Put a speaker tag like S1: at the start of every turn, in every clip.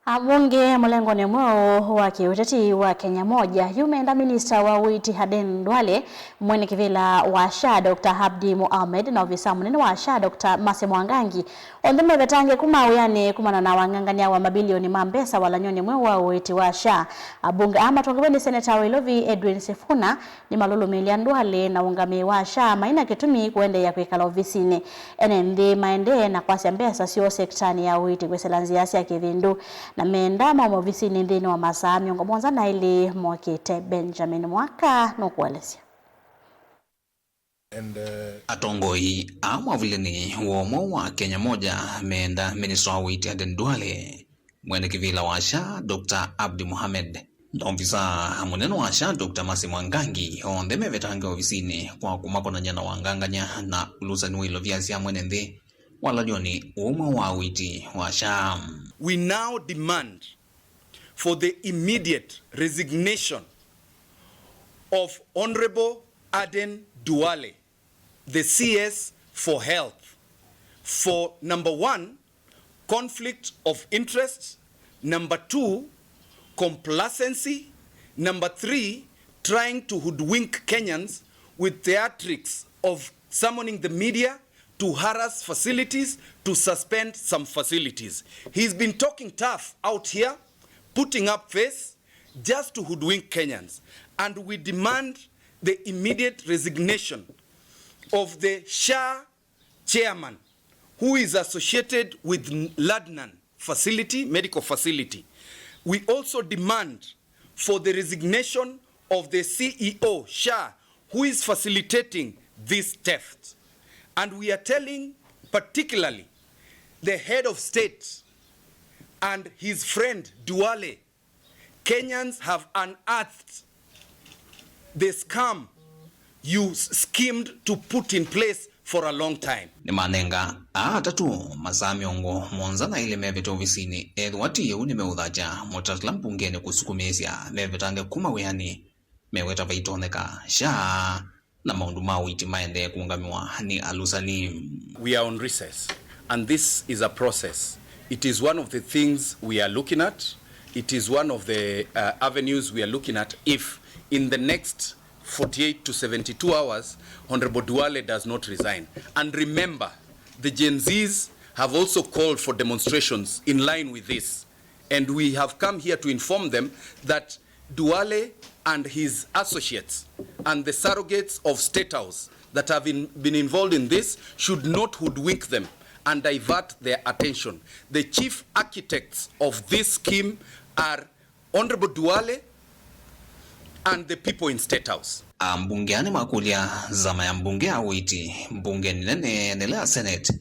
S1: Ayumbe Mulengoni mweu wa kiuteti wa Kenya Moja yumenda minista wa uiiti Aden Duale, mwene kivila wa SHA Dr. Abdi Mohammed na ovisa munene wa SHA Dr. Mwangangi onthe mevetange kuma wiani kumanwa na wanganganya wa mabilion mbesa walanyoni mweu wa uiiti wa SHA. Abunge Atongoi Senator Wilovi Edwin Sifuna ni malulumilia Duale na ungami wa SHA maina kitumi kuende ya kuikala ovisini enende maende na kwasi mbesa sio sektani ya uiiti kweselanziasi ya kivindu na menda ovisini ndini wa masaa miongo mwanza na ili mwakite Benjamin Mwaka nukualesia.
S2: Atongoi amwavulini uomo wa Kenya Moja menda minista wa uiiti Aden Duale, mwene kivila wa SHA Dr. Abdi Mohammed na ovisa munene wa SHA Dr. Mwangangi onthe mevetange ovisini kwa kumakona na wanganganya na ulusani wilo viasia mwenende walanyoni uomo wa uiiti wa SHA.
S3: We now demand for the immediate resignation of Honorable Aden Duale, the CS for Health, for number 1, conflict of interest, number 2, complacency, number 3, trying to hoodwink Kenyans with theatrics of summoning the media to harass facilities, to suspend some facilities. He's been talking tough out here, putting up face just to hoodwink Kenyans. And we demand the immediate resignation of the SHA chairman, who is associated with Ladnan facility, medical facility. We also demand for the resignation of the CEO, SHA, who is facilitating this theft. And we are telling particularly the head of state and his friend Duale, Kenyans have unearthed the scam you schemed to put in place for a long time.
S2: Ni manenga atatu masaa miongo mwanza na ile meveta ovisini edwati yeuni meudhaja motatla mpungeni kusukumesya mevetange kuma wiani meweta vaitoneka SHA na maundu mauiti maende kuungamiwa ni alusani.
S3: We are on recess and this is a process. It is one of the things we are looking at. It is one of the avenues we are looking at if in the next 48 to 72 hours Honorable Duale does not resign. And remember, the Gen Zs have also called for demonstrations in line with this. And we have come here to inform them that Duale and his associates and the surrogates of State House that have been involved in this should not hoodwink them and divert their attention. The chief architects of this scheme are Honorable Duale and the people in State House.
S2: Mbungeani makulia zama ya mbunge uiiti mbunge nene nela Senate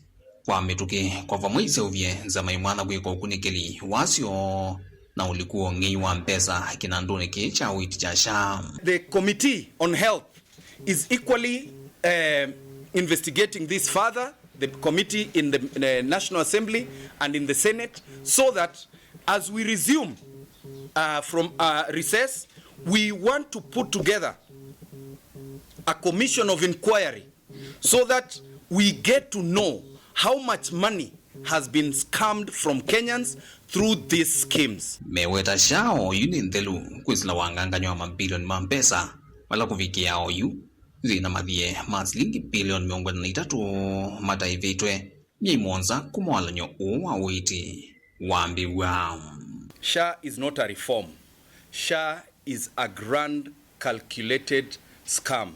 S2: kwa mituki kwa vamwisi uvye zama imwana kuiko ukunikeli wasio na ulikuwa ngi wa mbesa kinandone kicha uiiti cha SHA.
S3: The Committee on Health is equally investigating this further, the committee in the National Assembly and in the Senate, so that as we resume from recess, we want to put together a commission of inquiry so that we get to know how much money has been scammed from Kenyans through these schemes.
S2: Meweta SHA oyuni ndelu kwisila wanganganya wa mabilion mbesa wala kufikia oyu zina madhie maslingi bilion 3 mataivitwe myimonza kumwalanyo uwa uiiti wambiwa.
S3: SHA is not a reform. SHA is a grand calculated scam.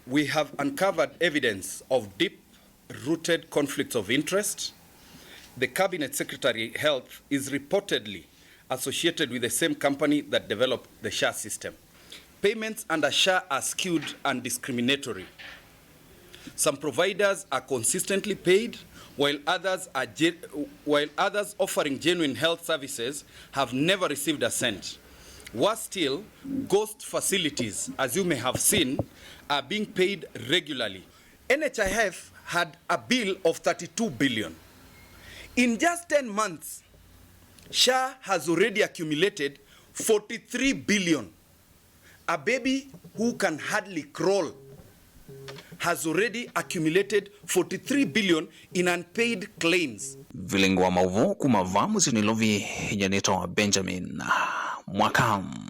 S3: We have uncovered evidence of deep-rooted conflicts of interest. The Cabinet Secretary Health is reportedly associated with the same company that developed the SHA system. Payments under SHA are skewed and discriminatory. Some providers are consistently paid, while others offering genuine health services have never received a cent. Worse still, ghost facilities, as you may have seen, are being paid regularly. NHIF had a bill of 32 billion. In just 10 months, SHA has already accumulated 43 billion. A baby who can hardly crawl has already accumulated 43 billion in unpaid claims.
S2: Vilingwa mauvu kumavamu zinilovi janito Benjamin Mwakam.